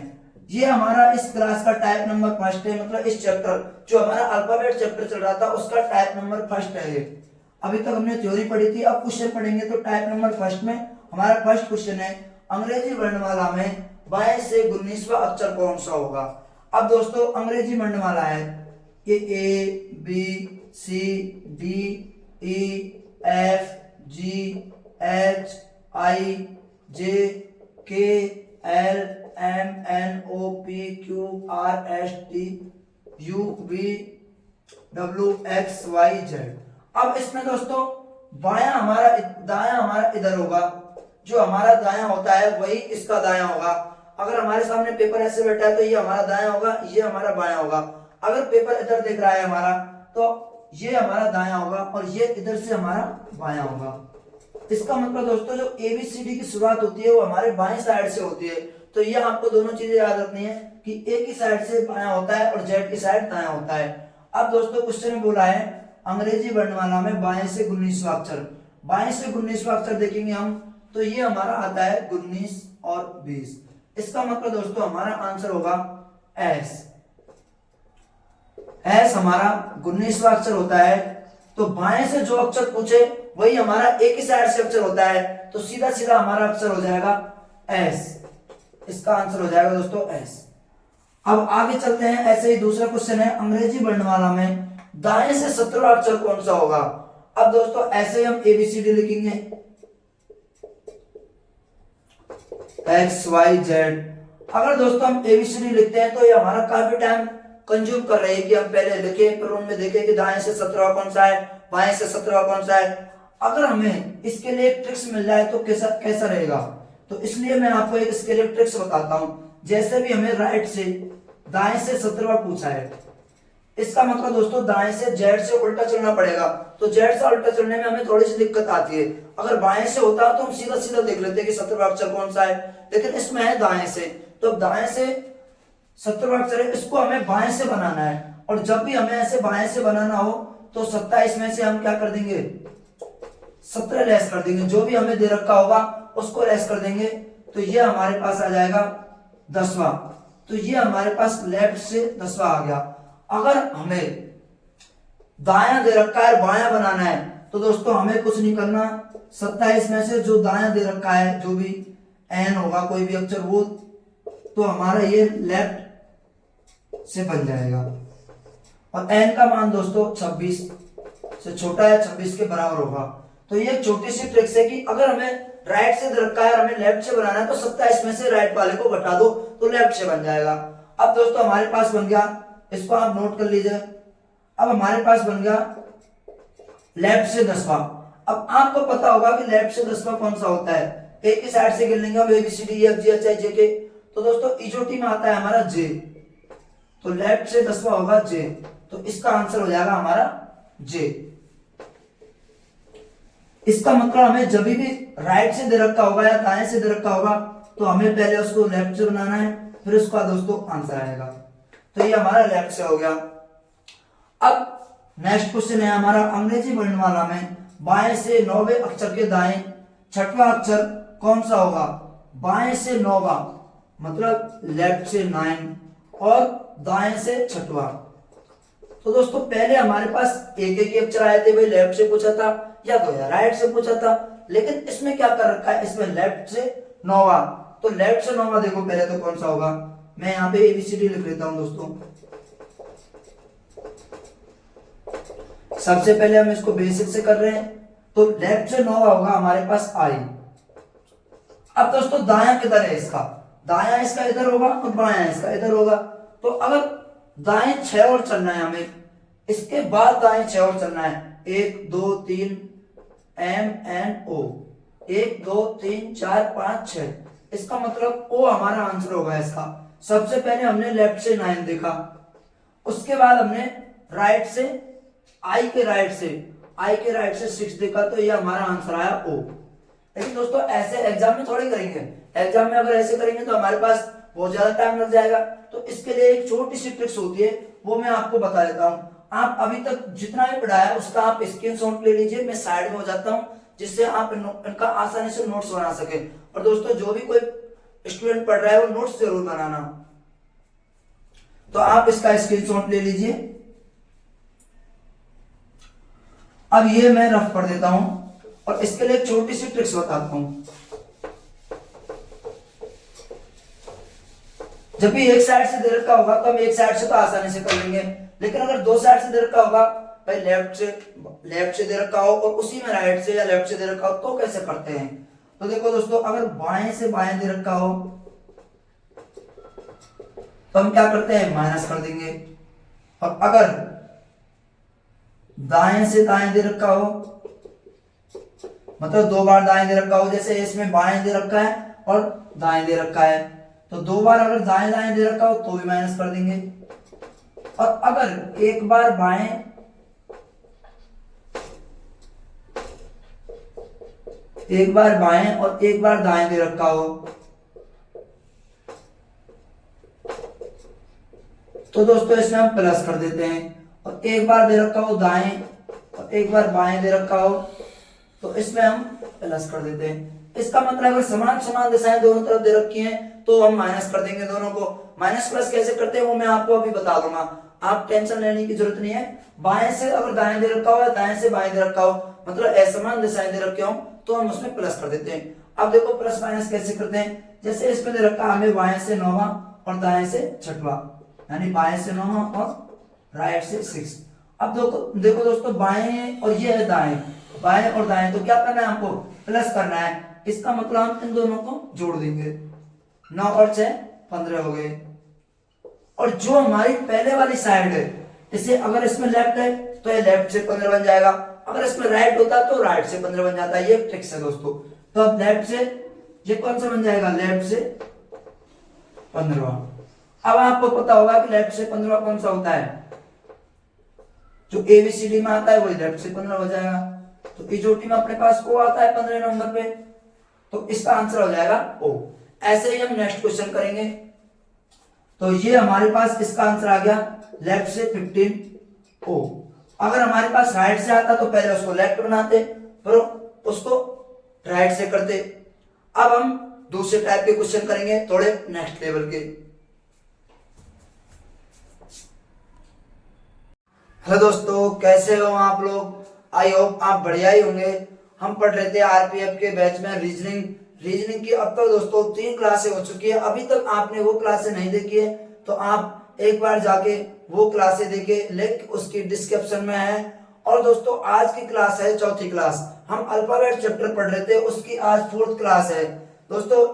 ये हमारा इस क्लास का टाइप नंबर फर्स्ट है, मतलब इस चैप्टर जो हमारा अल्फाबेट चैप्टर चल रहा था उसका टाइप नंबर फर्स्ट है। अभी तक हमने थ्योरी पढ़ी थी, अब क्वेश्चन पढ़ेंगे। तो टाइप नंबर फर्स्ट में हमारा फर्स्ट क्वेश्चन है, अंग्रेजी वर्णमाला में बाएं से 19वां अक्षर कौन सा होगा। अब दोस्तों अंग्रेजी वर्णमाला है, ये A B C D E F G H I J K L M N O P Q R S T U V W X Y Z. अब इसमें दोस्तों बायां हमारा, दायां हमारा इधर होगा, जो हमारा दायां होता है वही इसका दायां होगा। अगर हमारे सामने पेपर ऐसे बैठा है तो ये हमारा दायां होगा, ये हमारा बायां होगा। अगर पेपर इधर दिख रहा है हमारा तो ये हमारा दायां होगा और ये इधर से हमारा बायां होगा। इसका मतलब दोस्तों जो ABCD की शुरुआत होती है वो हमारे बाएं साइड से होती है। तो ये आपको दोनों चीजें याद रखनी है कि A की साइड से बायां होता है और Z की साइड दायां होता है। अब दोस्तों क्वेश्चन में बोला है अंग्रेजी वर्णमाला में बाएं से 19वां अक्षर। बाएं से 19वां अक्षर देखेंगे हम तो ये हमारा आता है 19 और 20। इसका मतलब दोस्तों हमारा आंसर होगा S। एस हमारा 19वां अक्षर होता है, तो बाएं से जो अक्षर पूछे वही हमारा एक ही साइड से अक्षर होता है, तो सीधा सीधा हमारा अक्षर हो जाएगा एस। इसका आंसर हो जाएगा दोस्तों एस। अब आगे चलते हैं, ऐसे ही दूसरा क्वेश्चन है अंग्रेजी वर्णमाला में दाएं से 17वां अक्षर कौन सा होगा। अब दोस्तों ऐसे ही हम एबीसीडी लिखेंगे, एक्स वाई जेड। अगर दोस्तों हम एबीसीडी लिखते हैं तो ये हमारा काफी टाइम कंज्यूम कर रहे हैं कि हम पहले लिखें फिर उनमें देखें कि दाएं से 17वां कौन सा है, बाएं से 17वां कौन सा है। अगर हमें इसके लिए एक ट्रिक्स मिल जाए तो कैसा कैसा रहेगा, तो इसलिए मैं आपको एक इसके लिए ट्रिक्स बताता हूं। जैसे भी हमें राइट से दाएं से 17वां पूछा है, इसका मतलब दोस्तों दाएं से जेड से उल्टा चलना पड़ेगा, तो जेड से उल्टा चलने में हमें थोड़ी सी दिक्कत आती है। अगर बाएं से होता तो हम सीधा सीधा देख लेते हैं कि 17वां अक्षर कौन सा है, लेकिन इसमें है दाएं से, तो दाएं से 17वां अक्षर है, इसको हमें बाएं से बनाना है। और जब भी हमें ऐसे बाएं से बनाना हो तो 27 में से हम क्या कर देंगे, 17 लेस कर देंगे, जो भी हमें दे रखा होगा उसको लेस कर देंगे, तो ये हमारे पास आ जाएगा 10वां। तो ये हमारे पास लेफ्ट से 10वां आ गया। अगर हमें दायां दे रखा है बायां बनाना है तो दोस्तों हमें कुछ नहीं करना, 27 में से जो दायां दे रखा है जो भी एन होगा कोई भी अक्षर वो, तो हमारा ये लेफ्ट से बन जाएगा। और एन का मान दोस्तों 26 से छोटा है, 26 के बराबर होगा। तो ये छोटी सी ट्रिक्स है कि अगर हमें राइट से दे रखा है और हमें लेफ्ट से बनाना है तो 27 में से राइट वाले को घटा दो तो लेफ्ट से बन जाएगा। अब दोस्तों हमारे पास बन गया, इसको आप नोट कर लीजिए। अब हमारे पास बन गया लेफ्ट से 10वां। अब आपको पता होगा कि लेफ्ट से 10वां कौन सा होता है, एक ही साइड से गिन लेंगे हम A B C D F G H I J K, तो दोस्तों इजोटी में आता है हमारा जे, तो लेफ्ट से 10वां होगा जे, तो इसका आंसर हो जाएगा हमारा जे। इसका मतलब हमें जब भी राइट से दे रखा होगा या दाएं से दे रखा होगा तो हमें पहले उसको लेफ्ट से बनाना है, फिर उसका दोस्तों आंसर आएगा। तो ये हमारा लेफ्ट से हो गया। अब नेक्स्ट क्वेश्चन है हमारा अंग्रेजी वर्णमाला में बाएं से 9वें अक्षर के दाएं 6वां अक्षर कौन सा होगा। बाएं से 9वां मतलब लेफ्ट से 9 और दाएं से 6वां। तो दोस्तों पहले हमारे पास एक एक अक्षर आए थे, भाई लेफ्ट से पूछा था या तो या राइट से पूछा था, लेकिन इसमें क्या कर रखा है, इसमें लेफ्ट से 9वां, तो लेफ्ट से 9वां देखो पहले तो कौन सा होगा। मैं यहाँ पे एबीसीडी लिख लेता हूं दोस्तों। सबसे पहले हम इसको बेसिक से कर रहे हैं, तो लेफ्ट से 9वां होगा हमारे पास आई। अब दोस्तों दायां किधर है इसका, दायां इसका इधर होगा और बायां इसका इधर होगा। तो अगर दाएं 6 और चलना है हमें, इसके बाद दाएं 6 और चलना है, 1 2 3 एम एन ओ, 1 2 3 4 5 6, इसका मतलब ओ हमारा आंसर होगा इसका। सबसे पहले हमने लेफ्ट से 9 देखा, उसके बाद हमने राइट से आई के राइट से 6 देखा, तो ये हमारा आंसर आया ओ। लेकिन दोस्तों ऐसे एग्जाम में थोड़ी करेंगे, एग्जाम में अगर ऐसे करेंगे तो हमारे पास बहुत ज्यादा टाइम लग जाएगा। तो इसके लिए एक छोटी सी ट्रिक्स होती है, वो मैं आपको बता देता हूँ। आप अभी तक जितना भी पढ़ा है उसका आप स्क्रीनशॉट ले लीजिए, मैं साइड में हो जाता हूँ, जिससे आप इनका आसानी से नोट्स बना सके। और दोस्तों जो भी कोई स्टूडेंट पढ़ रहा है वो नोट्स जरूर बनाना, तो आप इसका स्क्रीनशॉट ले लीजिए। अब ये मैं रफ कर देता हूं और इसके लिए एक छोटी सी ट्रिक्स बताता हूं। जब भी एक साइड से दे रखा होगा तो हम एक साइड से तो आसानी से कर लेंगे, लेकिन अगर दो साइड से दे रखा होगा, भाई लेफ्ट से दे रखा हो और उसी में राइट से या लेफ्ट से दे रखा हो, तो कैसे करते हैं। तो देखो दोस्तों, अगर बाएं से बाएं दे रखा हो तो हम क्या करते हैं, माइनस कर देंगे। और अगर दाएं से दाएं दे रखा हो, मतलब 2 बार दाएं दे रखा हो, जैसे इसमें बाएं दे रखा है और दाएं दे रखा है, तो 2 बार अगर दाएं दाएं दे रखा हो तो भी माइनस कर देंगे। और अगर एक बार बाएं और एक बार दाएं दे रखा हो, तो दोस्तों इसमें हम प्लस कर देते हैं। और एक बार दे रखा हो दाएं और एक बार बाएं दे रखा हो, तो इसमें हम प्लस कर देते हैं। इसका मतलब अगर समान समान दिशाएं दोनों तरफ दे रखी हैं तो हम माइनस कर देंगे दोनों को। माइनस प्लस कैसे करते हैं वो मैं आपको अभी बता दूंगा। आप टेंशन लेने की जरूरत नहीं है। बाएं से अगर दाएं दे रखा हो या दाएं से बाएं दे रखा हो, मतलब असमान दिशाएं दे रखे हो, तो हम उसमें प्लस कर देते हैं। अब देखो प्लस माइनस कैसे करते हैं, जैसे इसमें दे रखा हमें बाएं से 9वां और दाएं से 6वां, यानी बाएं से 9वां और राइट से 6। अब देखो दोस्तों, बाएं और ये है दाएं, बाएं और दाएं, तो क्या करना है हमको, प्लस करना है। इसका मतलब हम इन दोनों को जोड़ देंगे, 9 और 6 15 हो गए। और जो हमारी पहले वाली साइड है, इसे अगर इसमें लेफ्ट है तो ये लेफ्ट से 15 बन जाएगा, अगर इसमें राइट होता तो राइट से 15 बन जाता है। ये ट्रिक्स है दोस्तों। तो अब लेफ्ट से ये कौन सा बन जाएगा, लेफ्ट से 15। अब आपको पता होगा कि लेफ्ट से 15 कौन सा होता है, जो एबीसीडी में आता है वही लेफ्ट से 15 हो जाएगा। तो इजोटी में अपने पास ओ आता है 15 नंबर पे, तो इसका आंसर हो जाएगा ओ। ऐसे ही हम नेक्स्ट क्वेश्चन करेंगे। तो ये हमारे पास इसका आंसर आ गया लेफ्ट से 15 ओ। अगर हमारे पास राइट से आता तो पहले उसको लेफ्ट बनाते, फिर उसको राइट से करते। अब हम दूसरे टाइप के क्वेश्चन करेंगे, थोड़े नेक्स्ट लेवल के। हेलो दोस्तों, कैसे हो आप लोग? आई होप आप बढ़िया ही होंगे। हम पढ़ रहे थे आरपीएफ के बैच में रीजनिंग की। अब तक दोस्तों 3 क्लासें हो चुकी है। अभी तक आपने वो क्लासें नहीं देखी है तो आप एक बार जाके वो क्लासें देखें, लिंक उसकी डिस्क्रिप्शन में है। और दोस्तों आज की क्लास है 4थी क्लास। हम अल्फाबेट चैप्टर पढ़ रहे थे, उसकी आज 4th क्लास है। दोस्तों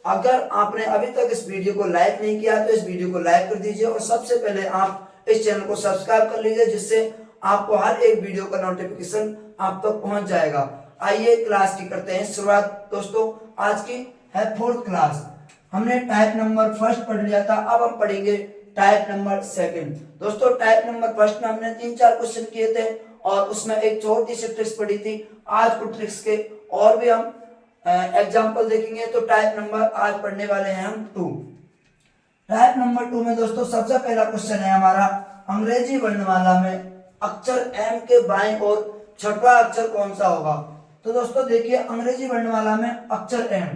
अगर आपने अभी तक इस वीडियो को लाइक नहीं किया तो इस वीडियो को लाइक कर दीजिए, और सबसे पहले आप इस चैनल को सब्सक्राइब कर लीजिए, जिससे आपको हर एक वीडियो का नोटिफिकेशन आप तक पहुंच जाएगा। आइए क्लास की करते हैं शुरुआत। दोस्तों आज की है 4th क्लास। हमने टाइप नंबर फर्स्ट पढ़ लिया था, अब हम पढ़ेंगे टाइप नंबर सेकंड। दोस्तों टाइप नंबर फर्स्ट में हमने 3-4 क्वेश्चन किए थे और उसमें एक छोटी सी ट्रिक्स पढ़ी थी। आज उन ट्रिक्स के और भी हम एग्जाम्पल देखेंगे। तो टाइप नंबर आज पढ़ने वाले हैं हम 2। टाइप नंबर 2 में दोस्तों सबसे पहला क्वेश्चन है हमारा, अंग्रेजी वर्णमाला में अक्षर एम के बाईं ओर 6वां अक्षर कौन सा होगा। तो दोस्तों देखिए, अंग्रेजी वर्णमाला में अक्षर एम,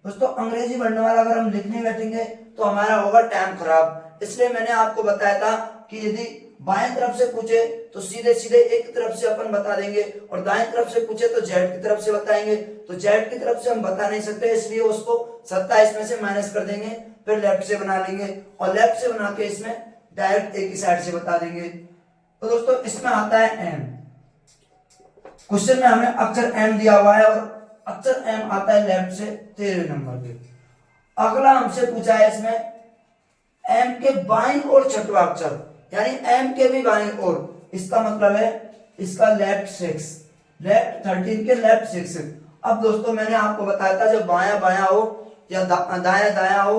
दोस्तों अंग्रेजी वर्णमाला अगर हम लिखने बैठेंगे तो हमारा होगा टाइम खराब। इसलिए मैंने आपको बताया था कि यदि बाएं तरफ से पूछे तो सीधे सीधे एक तरफ से अपन बता देंगे, और दाएं तरफ से पूछे तो जेड की तरफ से बताएंगे। तो जेड की तरफ से हम बता नहीं सकते, इसलिए उसको 27 में से माइनस कर देंगे, फिर लेफ्ट से बना लेंगे, और लेफ्ट से बना के इसमें डायरेक्ट एक ही साइड से बता देंगे। तो दोस्तों इसमें आता है एम। क्वेश्चन में हमें अक्षर एम दिया हुआ है और अक्षर एम आता है लेफ्ट से 13 नंबर पे। अगला हमसे पूछा है इसमें एम के बाईं ओर 6वां अक्षर, यानी एम के भी बाईं ओर, इसका मतलब है इसका लेफ्ट 6, लेफ्ट 13 के लेफ्ट 6। अब दोस्तों मैंने आपको बताया था जब बायां बायां हो या दायां दायां हो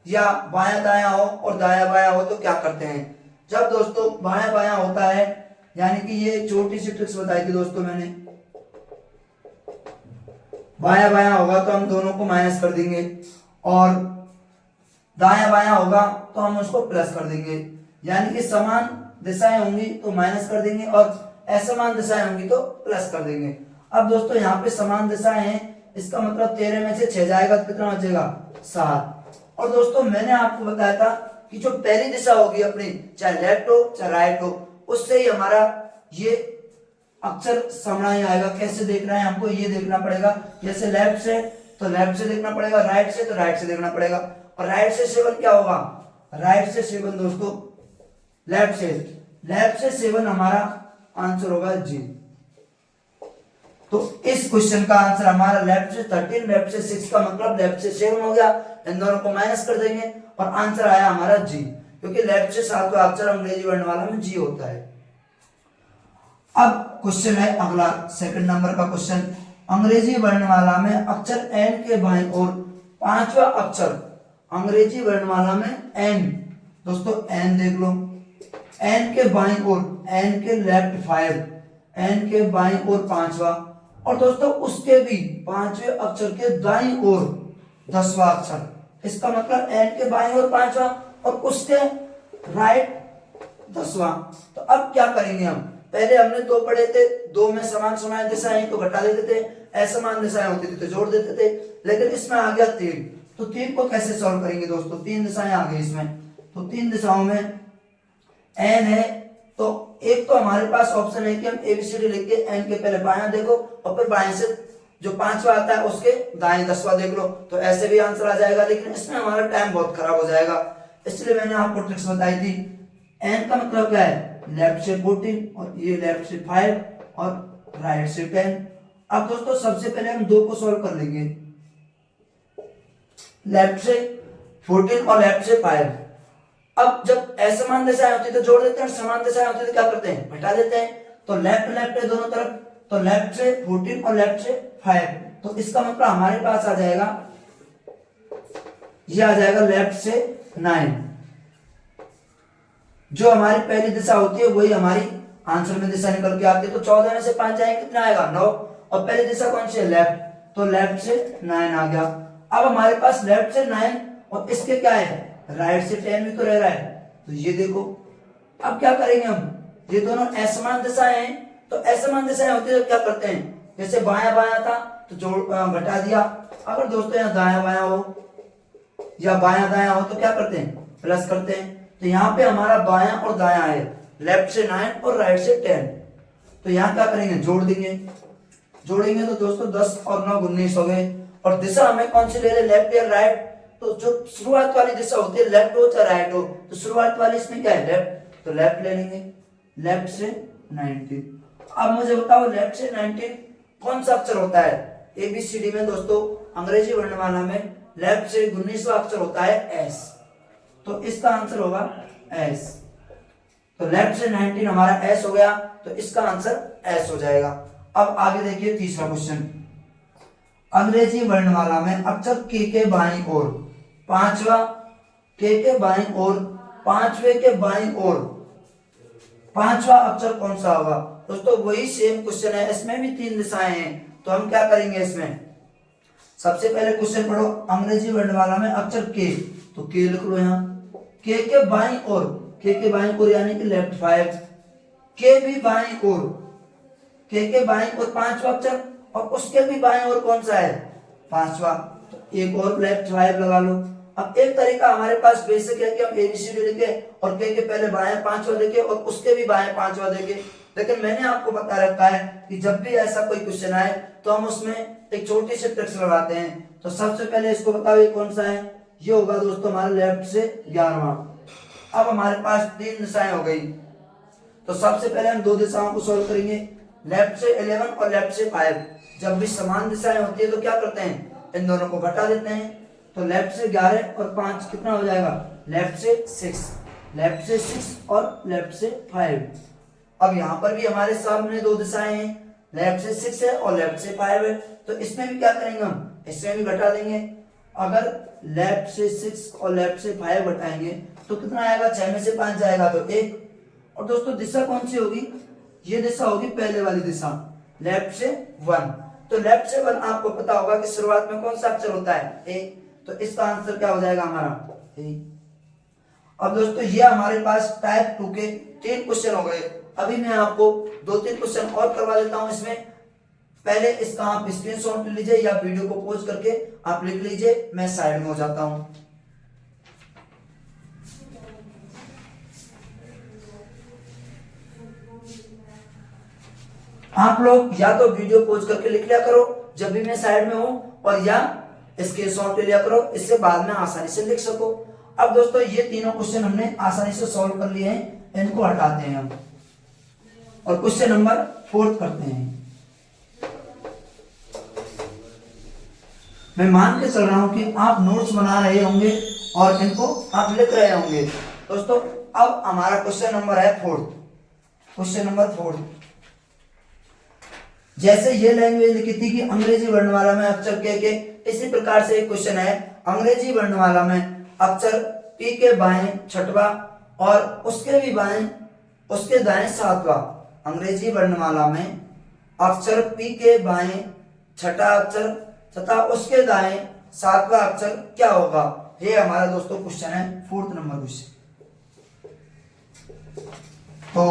या बायां दायां हो और दायां बायां हो तो क्या करते हैं। जब दोस्तों बायां बायां होता है, यानी कि ये छोटी सी ट्रिक्स बताई थी दोस्तों मैंने, बायां बायां होगा तो हम दोनों को माइनस कर देंगे, और दायां बायां होगा तो हम उसको प्लस कर देंगे। यानी कि समान दिशाएं होंगी तो माइनस कर देंगे और असमान दिशाएं होंगी तो प्लस कर देंगे। अब दोस्तों यहाँ पे समान दिशाएं हैं, इसका मतलब 13 में से 6 जाएगा तो कितना बचेगा 7। और दोस्तों मैंने आपको बताया था कि जो पहली दिशा होगी अपनी, चाहे लेफ्ट हो चाहे राइट हो, उससे ही हमारा ये अक्षर सामना ही आएगा। कैसे देखना है हमको, ये देखना पड़ेगा। जैसे लेफ्ट से तो लेफ्ट से देखना पड़ेगा, राइट से तो राइट से देखना पड़ेगा। और राइट से 7 क्या होगा, राइट से 7 दोस्तों लेफ्ट से 7 हमारा आंसर होगा जी। तो इस क्वेश्चन का आंसर हमारा लेफ्ट से 13, लेफ्ट से 6 का मतलब लेफ्ट से 7 हो गया। इन दोनों को माइनस कर देंगे और आंसर आया हमारा जी, क्योंकि लेफ्ट से 7वां अक्षर अंग्रेजी वर्णमाला में जी होता है। अब क्वेश्चन है अगला, सेकंड नंबर का क्वेश्चन, अंग्रेजी वर्णमाला में अक्षर एन के बाईं ओर 5वां अक्षर, अंग्रेजी वर्णमाला में एन, दोस्तों एन देख लो, एन के बाईं ओर, एन के लेफ्ट 5, एन के बाईं ओर 5वां, और दोस्तों उसके भी 5वें अक्षर के दाईं ओर 10वां अक्षर। इसका मतलब एन के बाईं ओर 5वां और उसके राइट 10वां। तो अब क्या करेंगे हम, पहले हमने 2 पढ़े थे, 2 में समान समान दिशाएं तो घटा देते थे, असमान दिशाएं होती थी तो जोड़ देते थे, लेकिन इसमें आ गया 3। तो 3 को कैसे सॉल्व करेंगे दोस्तों, 3 दिशाएं आ गई इसमें। तो 3 दिशाओं में एन है, तो एक तो हमारे पास ऑप्शन है कि हम एबीसीडी लिख के एन के पहले बायां देखो और फिर बाएं से जो पांचवा आता है उसके दाएं 10वां देख लो, तो ऐसे भी आंसर आ जाएगा। लेकिन इसमें हमारा टाइम बहुत खराब हो जाएगा, इसलिए मैंने आपको ट्रिक्स बताई थी। एन का मतलब क्या है, लेफ्ट से 14 और ये लेफ्ट से 5 और राइट से 10। अब दोस्तों सबसे पहले हम दो को सॉल्व कर लेंगे, लेफ्ट से 14 और लेफ्ट से 5। अब जब असमान दिशाएं होती है तो जोड़ देते हैं, और समान दिशाएं होती है तो क्या करते हैं, घटा देते हैं। तो लेफ्ट लेफ्ट है दोनों तरफ, तो लेफ्ट से 14 और लेफ्ट से 5, तो इसका मतलब हमारे पास आ जाएगा, ये आ जाएगा लेफ्ट से 9। जो हमारी पहली दिशा होती है वही हमारी आंसर में दिशा निकल के आती है। तो 14 में से 5 जाएंगे कितना आएगा, 9, और पहली दिशा कौन सी है, लेफ्ट, तो लेफ्ट से 9 आ गया। अब हमारे पास लेफ्ट से 9 और इसके क्या है, राइट से 10 भी तो रह रहा है, तो ये देखो। अब क्या करेंगे हम, ये दोनों असमान दिशाएं हैं, तो असमान दिशाएं होती है तो क्या करते हैं, जैसे बायां बायां था तो जोड़ घटा दिया। अगर दोस्तों यहाँ दायां बायां हो या बायां दायां हो तो क्या करते हैं, प्लस करते हैं। तो यहाँ पे हमारा बायां और दायां है, लेफ्ट से 9 और राइट से 10, तो यहाँ क्या करेंगे, जोड़ देंगे। जोड़ेंगे तो दोस्तों 10 और 9 19 हो गए। और दिशा हमें कौन सी ले रहे, लेफ्ट या राइट, तो जो शुरुआत वाली दिशा होती है लेफ्ट हो चाहे राइट हो, तो शुरुआत वाली इसमें क्या है, लेफ्ट, तो लेफ्ट ले लेंगे, लेफ्ट से 19। अब मुझे बताओ लेफ्ट से 19 कौन सा अक्षर होता है, एबीसीडी में दोस्तों अंग्रेजी वर्णमाला में लेफ्ट से 19वां अक्षर होता है एस, तो इसका आंसर होगा एस। तो लेफ्ट से 19 हमारा एस हो गया, तो इसका आंसर एस हो जाएगा। अब आगे देखिए तीसरा क्वेश्चन, अंग्रेजी वर्णमाला में अक्षर के बाईं ओर पांचवा, के बाईं ओर पांचवे के बाईं ओर पांचवा अक्षर कौन सा होगा। दोस्तों वही सेम क्वेश्चन है, इसमें भी 3 दिशाएं हैं, तो हम क्या करेंगे इसमें, सबसे पहले क्वेश्चन पढ़ो, अंग्रेजी वर्णमाला में अक्षर के, तो के लिख लो यहाँ, के बाईं ओर, के बाईं ओर यानी कि लेफ्ट 5, के भी बाईं ओर, के बाईं ओर पांचवा अक्षर, और उसके भी बाईं ओर कौन सा है, पांचवा, तो एक और लेफ्ट 5 लगा लो। अब एक तरीका हमारे पास बेसिक है कि हम एबीसीडी लिखे और के पहले बाएं पांचवा देखे और उसके भी बाएं पांचवा देखे, लेकिन मैंने आपको बता रखा है कि जब भी ऐसा कोई क्वेश्चन आए तो हम उसमें एक छोटी सी ट्रिक्स लगाते हैं। तो सबसे पहले इसको बताओ ये कौन सा है, ये होगा दोस्तों हमारा लेफ्ट से 11वां। अब हमारे पास 3 दिशाएं हो गई, तो सबसे पहले हम 2 दिशाओं को सोल्व करेंगे, लेफ्ट से 11 और लेफ्ट से 5। जब भी समान दिशाएं होती है तो क्या करते हैं, इन दोनों को घटा देते हैं, तो लेफ्ट से 11 और 5 कितना हो जाएगा, लेफ्ट से 6, लेफ्ट से 6 और लेफ्ट से 5। अब यहाँ पर भी हमारे सामने 2 दिशाएं हैं, लेफ्ट से 6 है और लेफ्ट से 5 है, तो इसमें भी क्या करेंगे हम, इसमें भी घटा देंगे। अगर लेफ्ट से 6 और लेफ्ट से 5 घटाएंगे तो कितना आएगा, 6 में से 5 जाएगा तो 1। और दोस्तों दिशा कौन सी होगी, ये दिशा होगी पहले वाली दिशा, लेफ्ट से 1। तो लेफ्ट से 1 आपको पता होगा कि शुरुआत में कौन सा अक्षर होता है, ए, तो इसका आंसर क्या हो जाएगा हमारा ए। अब दोस्तों ये हमारे पास टाइप 2 के 3 क्वेश्चन हो गए। अभी मैं आपको 2-3 क्वेश्चन और करवा देता हूं इसमें। पहले इसका आप स्क्रीनशॉट ले लीजिए या वीडियो को पॉज करके आप लिख लीजिए, मैं साइड में हो जाता हूं। आप लोग या तो वीडियो पॉज करके लिख लिया करो जब भी मैं साइड में हूं, और या स्क्रीनशॉट ले लिया करो, इससे बाद में आसानी से लिख सको। अब दोस्तों ये तीनों क्वेश्चन हमने आसानी से सॉल्व कर लिए हैं, इनको हटाते हैं हम और क्वेश्चन नंबर 4 करते हैं। मैं मान के चल रहा हूं कि आप नोट्स बना रहे होंगे और इनको आप लिख रहे होंगे। दोस्तों अब हमारा क्वेश्चन नंबर है 4, क्वेश्चन नंबर 4। जैसे ये लैंग्वेज लिखी थी कि अंग्रेजी वर्णमाला में अक्षर के, इसी प्रकार से एक क्वेश्चन है, अंग्रेजी वर्णमाला में अक्षर पी के बाएं 6वां और उसके भी बाएं, उसके दाएं 7वां। अंग्रेजी वर्णमाला में अक्षर पी के बाएं 6वां अक्षर तथा उसके दाएं 7वां अक्षर क्या होगा, ये हमारा दोस्तों क्वेश्चन है, 4th नंबर क्वेश्चन। तो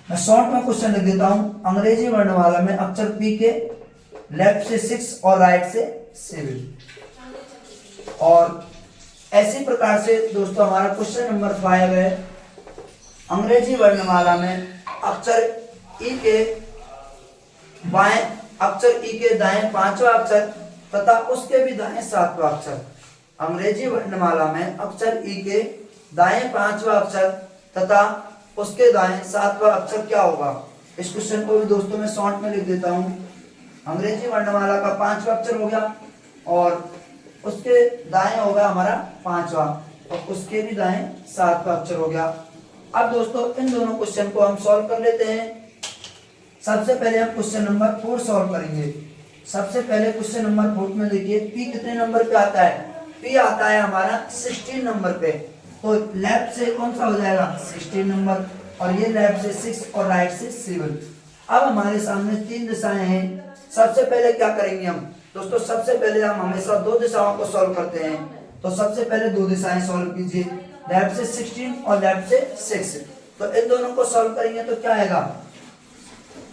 मैं शॉर्ट में क्वेश्चन लिख देता हूं, अंग्रेजी वर्णमाला में अक्षर पी के लेफ्ट से 6 और राइट से 7। और ऐसी प्रकार से दोस्तों हमारा क्वेश्चन नंबर 5 है, अंग्रेजी वर्णमाला में अक्षर ई के बाएं अक्षर ई के दाएं 5वां अक्षर तथा उसके भी दाएं 7वां अक्षर। अंग्रेजी वर्णमाला में अक्षर ई के दाएं 5वां अक्षर तथा उसके दाएं 7वां अक्षर क्या होगा। इस क्वेश्चन को भी दोस्तों मैं शॉर्ट में लिख देता हूं। अंग्रेजी वर्णमाला का 5वां अक्षर हो गया और उसके दाएं होगा हमारा 5वां और उसके भी दाएं 7वां अक्षर हो गया। अब दोस्तों इन दोनों क्वेश्चन को हम सॉल्व कर लेते हैं। सबसे पहले हम क्वेश्चन नंबर 4 सॉल्व करेंगे। सबसे पहले क्वेश्चन नंबर 4 में देखिए पी कितने नंबर पे आता है। पी आता है हमारा 16 नंबर पे, तो लेफ्ट से कौन सा हो जाएगा 16 नंबर और ये लेफ्ट से 6 और राइट से 7। अब हमारे सामने 3 दिशाएं हैं। सबसे पहले क्या करेंगे हम दोस्तों, सबसे पहले हम हमेशा 2 दिशाओं को सॉल्व करते हैं। तो सबसे पहले 2 दिशाएं सॉल्व कीजिए, लेफ्ट से 16 और लेफ्ट से 6। तो इन दोनों को सॉल्व करेंगे तो क्या आएगा,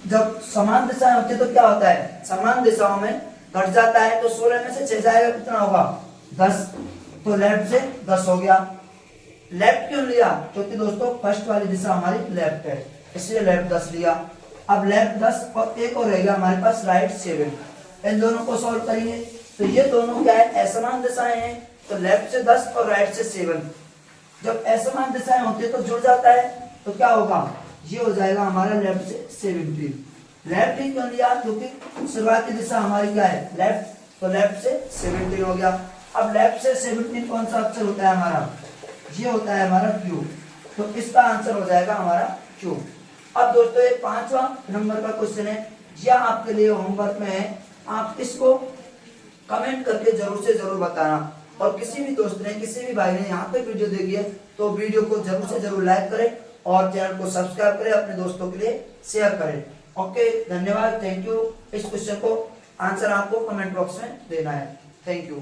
जब समान दिशाएं होती है तो क्या होता है, समान दिशाओं में घट जाता है। तो 16 में से 6 जाएगा कितना होगा 10, तो लेफ्ट से 10 हो गया। लेफ्ट क्यों लिया, क्योंकि दोस्तों फर्स्ट वाली दिशा हमारी लेफ्ट है, इसलिए लेफ्ट 10 लिया। अब लेफ्ट 10 और एक और रहेगा हमारे पास राइट 7। इन दोनों को सॉल्व करेंगे तो ये दोनों क्या है, असमान दिशाएं हैं। तो लेफ्ट से 10 और राइट से 7, जब असमान दिशाएं होती है तो जुड़ जाता है, तो क्या होगा, ये हो जाएगा हमारा लेफ्ट से 17। लेफ्ट ही क्यों लिया, क्योंकि शुरुआती दिशा हमारी क्या है लेफ्ट, तो लेफ्ट से 17 हो गया। अब लेफ्ट से 17 कौन सा अक्षर होता है हमारा, ये होता है हमारा क्यू, तो इसका आंसर हो जाएगा हमारा क्यू। अब दोस्तों ये 5वां नंबर का क्वेश्चन है, यह आपके लिए होमवर्क में है। आप इसको कमेंट करके जरूर से जरूर बताना, और किसी भी दोस्त ने किसी भी भाई ने यहाँ तक वीडियो देखी है तो वीडियो को जरूर से जरूर लाइक करें और चैनल को सब्सक्राइब करें, अपने दोस्तों के लिए शेयर करें। ओके, धन्यवाद, थैंक यू। इस क्वेश्चन को आंसर आपको कमेंट बॉक्स में देना है। Thank you.